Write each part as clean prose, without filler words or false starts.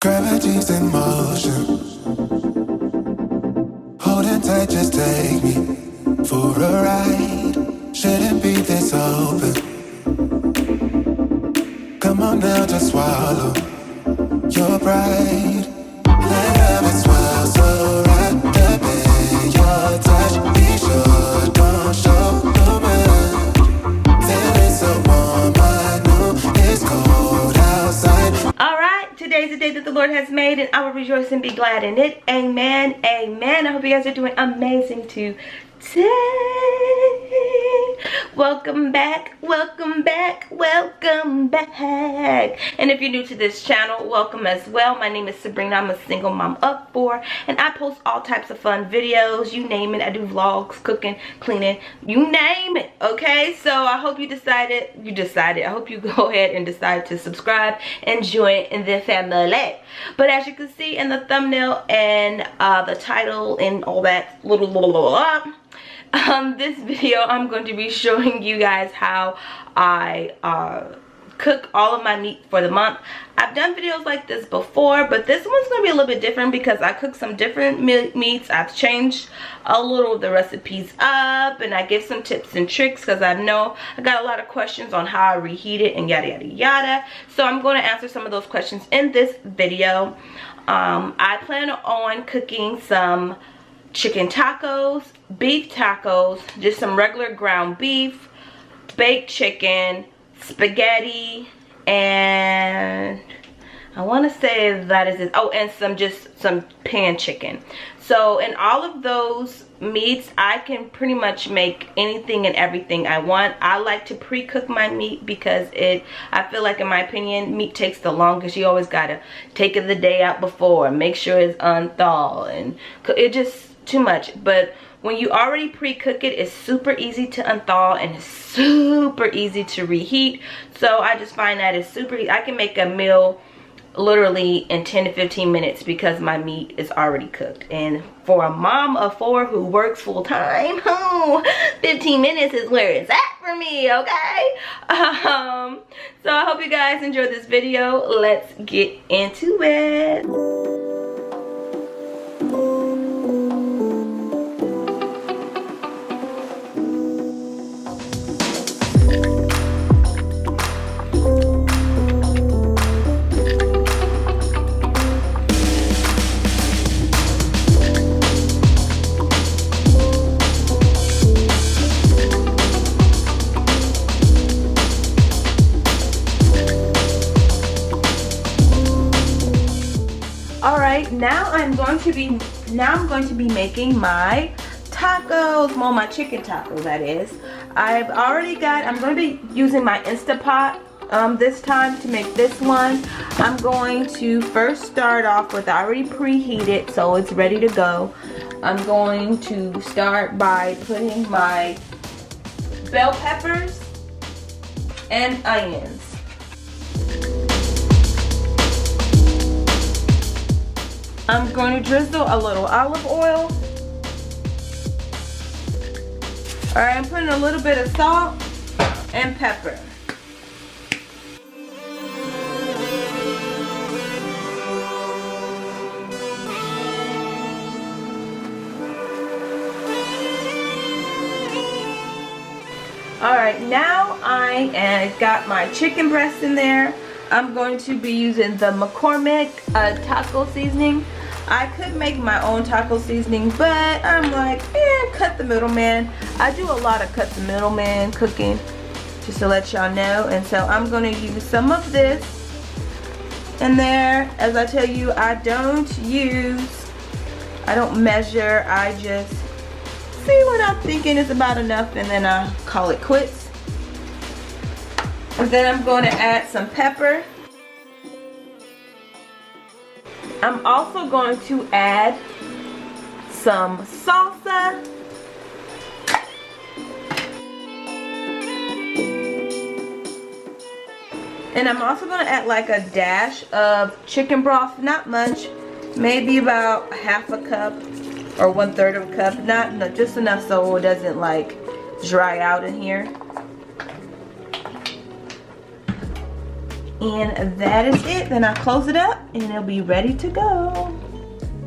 Gravity's in motion, holding tight, just take me for a ride. Shouldn't be this open. Come on now, just swallow your pride. Let love it swell so right up in your touch. Be sure, don't show the man. Feeling so warm, I know it's cold outside. Alright, today's the day that the Lord has made, and I will rejoice and be glad in it. Amen, amen. I hope you guys are doing amazing today. Welcome back, welcome back, welcome back. And if you're new to this channel, welcome as well. My name is Sabrina. I'm a single mom of 4, and I post all types of fun videos, you name it. I do vlogs, cooking, cleaning, you name it, okay? So I hope you decided, I hope you go ahead and decide to subscribe and join in the family. But as you can see in the thumbnail and the title and all that little this video, I'm going to be showing you guys how I cook all of my meat for the month. I've done videos like this before, but this one's going to be a little bit different because I cook some different meats. I've changed a little of the recipes up, and I give some tips and tricks because I know I got a lot of questions on how I reheat it and yada yada yada. So I'm going to answer some of those questions in this video. I plan on cooking some chicken tacos, beef tacos, just some regular ground beef, baked chicken, spaghetti, and I want to say that is it. Oh, and some pan chicken. So in all of those meats, I can pretty much make anything and everything I want. I like to pre-cook my meat because I feel like, in my opinion, meat takes the longest. You always gotta take it the day out before, make sure it's unthawed, and it just too much. But when you already pre-cook it, it's super easy to unthaw and it's super easy to reheat. So I just find that it's super easy. I can make a meal literally in 10 to 15 minutes because my meat is already cooked. And for a mom of 4 who works full-time, 15 minutes is where it's at for me, okay? So I hope you guys enjoyed this video. Let's get into it. Alright, now I'm going to be making my tacos. Well, my chicken tacos, that is. I'm going to be using my Instapot this time to make this one. I'm going to first start off with, I already preheated, so it's ready to go. I'm going to start by putting my bell peppers and onions. I'm going to drizzle a little olive oil. Alright, I'm putting a little bit of salt and pepper. Alright, now I got my chicken breast in there. I'm going to be using the McCormick taco seasoning. I could make my own taco seasoning, but I'm like, cut the middleman. I do a lot of cut the middleman cooking, just to let y'all know. And so I'm going to use some of this in there. As I tell you, I don't measure. I just see what I'm thinking is about enough, and then I call it quits. And then I'm going to add some pepper. I'm also going to add some salsa. And I'm also going to add like a dash of chicken broth, not much, maybe about half a cup or 1/3 of a cup, not just enough so it doesn't like dry out in here. And that is it. Then I close it up and it'll be ready to go.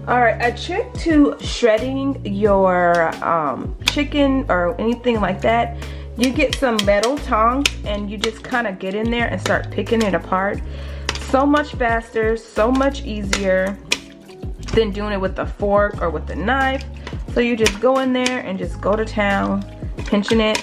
Alright, a trick to shredding your chicken or anything like that, you get some metal tongs and you just kind of get in there and start picking it apart. So much faster, so much easier than doing it with a fork or with a knife. So you just go in there and just go to town, pinching it.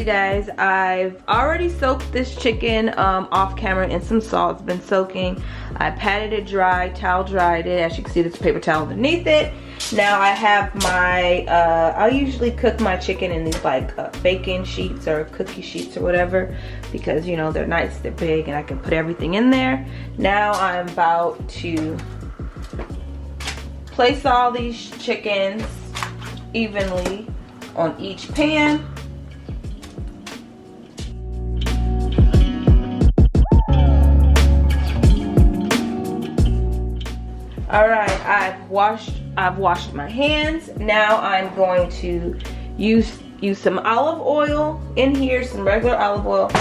Guys, I've already soaked this chicken off camera in some salt. It's been soaking. I patted it dry, towel dried it. As you can see, there's a paper towel underneath it. Now I have my I usually cook my chicken in these like bacon sheets or cookie sheets or whatever, because you know they're nice, they're big, and I can put everything in there. Now I'm about to place all these chickens evenly on each pan. Alright, I've washed my hands. Now I'm going to use some olive oil in here, some regular olive oil,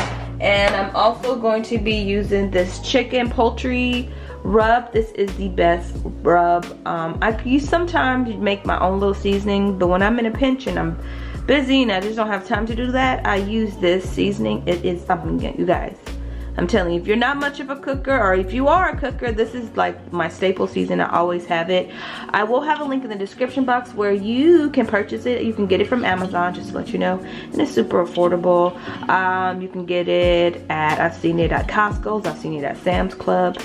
and I'm also going to be using this chicken poultry rub. This is the best rub. I use sometimes make my own little seasoning, but when I'm in a pinch and I'm busy and I just don't have time to do that, I use this seasoning. It is something, you guys. I'm telling you, if you're not much of a cooker, or if you are a cooker, this is like my staple season. I always have it. I will have a link in the description box where you can purchase it. You can get it from Amazon, just to let you know. And it's super affordable. You can get it at, I've seen it at Costco's, I've seen it at Sam's Club.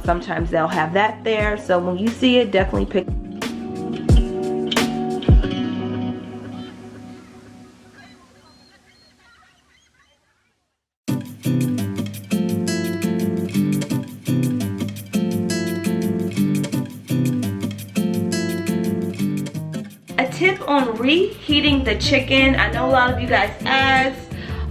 Sometimes they'll have that there. So when you see it, definitely pick. Tip on reheating the chicken. I know a lot of you guys ask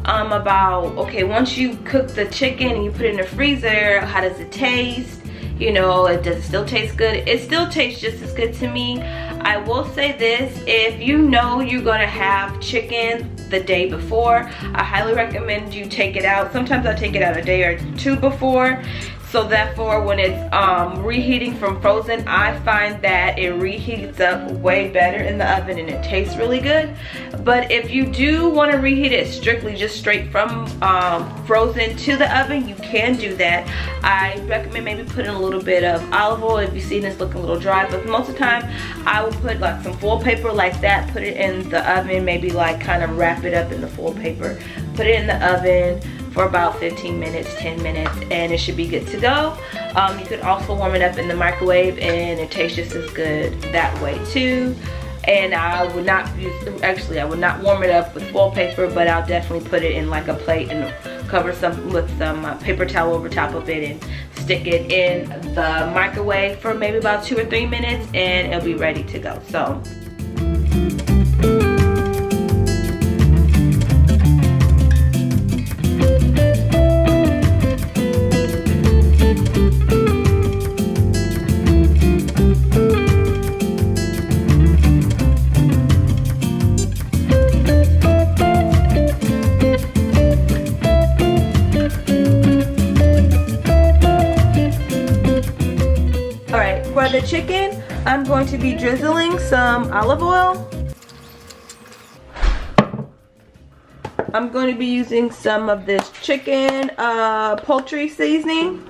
about, okay, once you cook the chicken and you put it in the freezer, how does it taste? You know, does it still taste good? It still tastes just as good to me. I will say this, if you know you're gonna have chicken the day before, I highly recommend you take it out. Sometimes I take it out a day or two before. So therefore, when it's reheating from frozen, I find that it reheats up way better in the oven and it tastes really good. But if you do want to reheat it strictly just straight from frozen to the oven, you can do that. I recommend maybe putting a little bit of olive oil if you see this looking a little dry. But most of the time, I will put like some foil paper like that, put it in the oven, maybe like kind of wrap it up in the foil paper, put it in the oven for about 15 minutes, 10 minutes, and it should be good to go. You could also warm it up in the microwave and it tastes just as good that way too. And I would not use, actually I would not warm it up with foil paper, but I'll definitely put it in like a plate and cover some with some paper towel over top of it and stick it in the microwave for maybe about 2 or 3 minutes and it'll be ready to go. So. For the chicken, I'm going to be drizzling some olive oil. I'm going to be using some of this chicken poultry seasoning.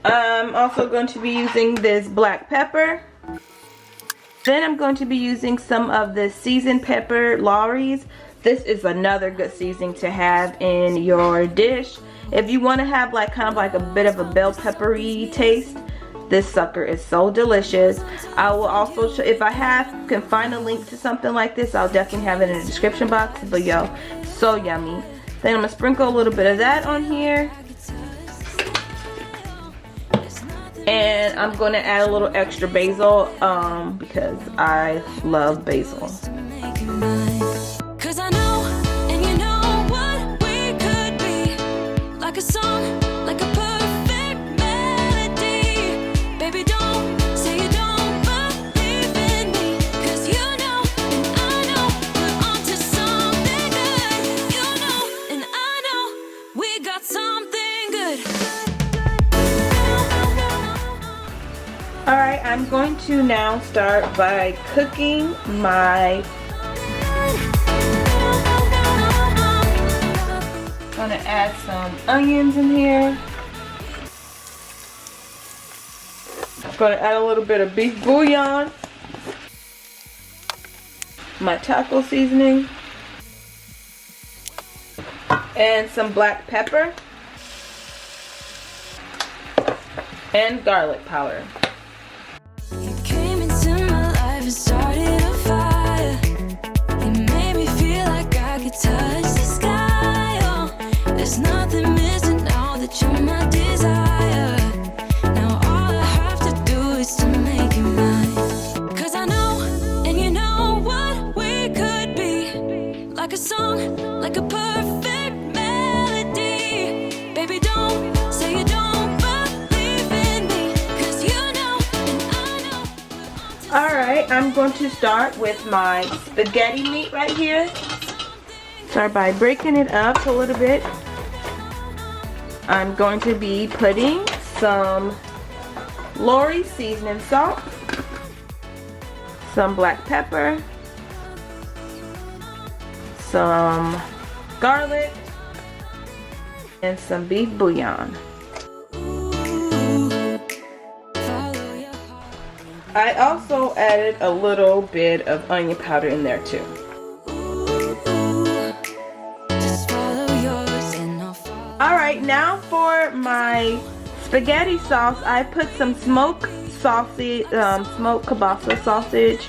I'm also going to be using this black pepper. Then I'm going to be using some of this seasoned pepper, Lawry's. This is another good seasoning to have in your dish. If you want to have like kind of like a bit of a bell peppery taste, this sucker is so delicious. I will also show, if I can find a link to something like this, I'll definitely have it in the description box. But yo, so yummy. Then I'm gonna sprinkle a little bit of that on here. And I'm gonna add a little extra basil because I love basil. I'm going to now start by cooking my... I'm gonna add some onions in here. I'm gonna add a little bit of beef bouillon. My taco seasoning. And some black pepper. And garlic powder. You came into my life and started a fire. You made me feel like I could touch the sky. Oh, there's nothing missing now that you're my desire. Now all I have to do is to make you mine. 'Cause I know, and you know what we could be. Like a song, like a perfect melody. Baby, don't say you don't. Alright, I'm going to start with my spaghetti meat right here. Start by breaking it up a little bit. I'm going to be putting some Lawry's seasoning salt, some black pepper, some garlic, and some beef bouillon. I also added a little bit of onion powder in there too. Alright, now for my spaghetti sauce, I put some smoked sausage, smoked kielbasa sausage.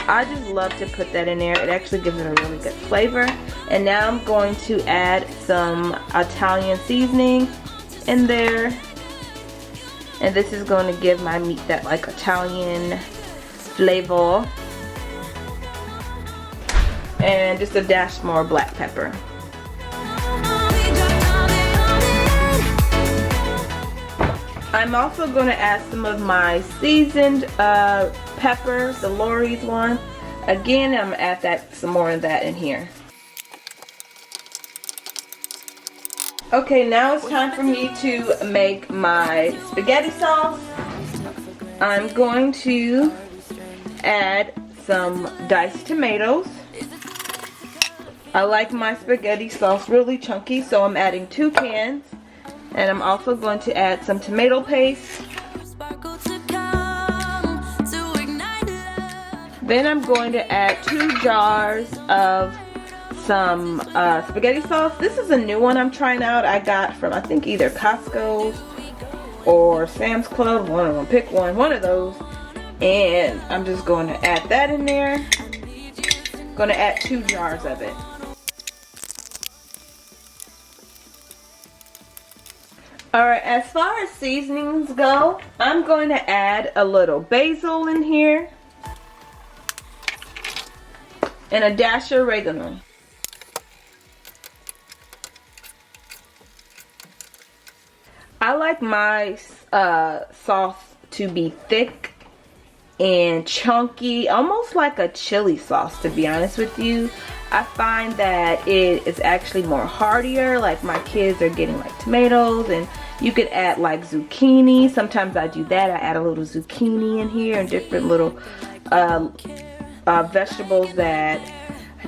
I just love to put that in there. It actually gives it a really good flavor. And now I'm going to add some Italian seasoning in there. And this is going to give my meat that like Italian flavor. And just a dash more black pepper. I'm also going to add some of my seasoned pepper, the Lawry's one. Again, I'm going to add some more of that in here. Okay, now it's time for me to make my spaghetti sauce. I'm going to add some diced tomatoes. I like my spaghetti sauce really chunky, so I'm adding 2 cans. And I'm also going to add some tomato paste. Then I'm going to add 2 jars of some spaghetti sauce. This is a new one I'm trying out. I got from I think either Costco's or Sam's Club. One of them. Pick one of those. And I'm just going to add that in there. Going to add 2 jars of it. Alright, as far as seasonings go, I'm going to add a little basil in here. And a dash of oregano. I like my sauce to be thick and chunky, almost like a chili sauce, to be honest with you. I find that it is actually more heartier, like my kids are getting like tomatoes, and you could add like zucchini. Sometimes I do that. I add a little zucchini in here and different little vegetables that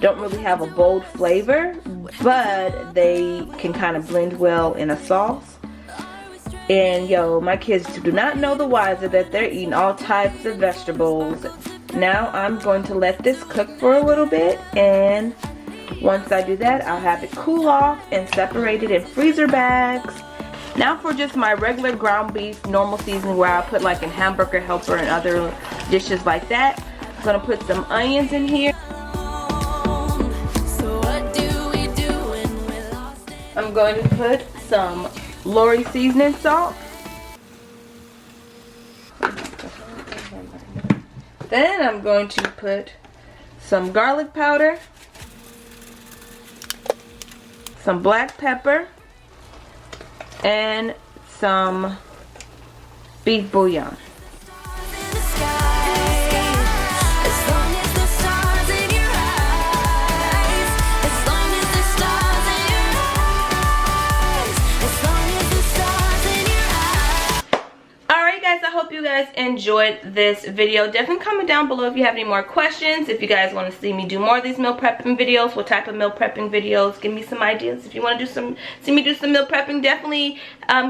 don't really have a bold flavor, but they can kind of blend well in a sauce. And yo, my kids do not know the wiser that they're eating all types of vegetables. Now I'm going to let this cook for a little bit, and once I do that, I'll have it cool off and separate it in freezer bags. Now for just my regular ground beef normal seasoning, where I put like in Hamburger Helper and other dishes like that. I'm going to put some onions in here. I'm going to put some Lawry's seasoning salt. Then I'm going to put some garlic powder, some black pepper, and some beef bouillon. I hope you guys enjoyed this video. Definitely comment down below if you have any more questions. If you guys want to see me do more of these meal prepping videos, what type of meal prepping videos, give me some ideas. If you want to see me do some meal prepping, definitely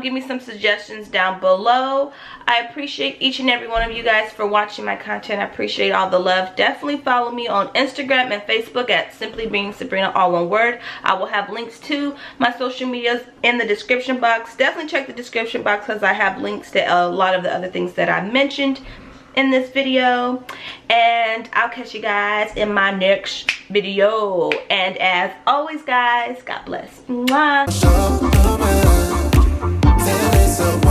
give me some suggestions down below. I appreciate each and every one of you guys for watching my content. I appreciate all the love. Definitely follow me on Instagram and Facebook at Simply Being Sabrina, all one word. I will have links to my social medias in the description box. Definitely check the description box because I have links to a lot of the other things that I mentioned in this video. And I'll catch you guys in my next video. And as always, guys, God bless. Mwah. Show the world. Tell me so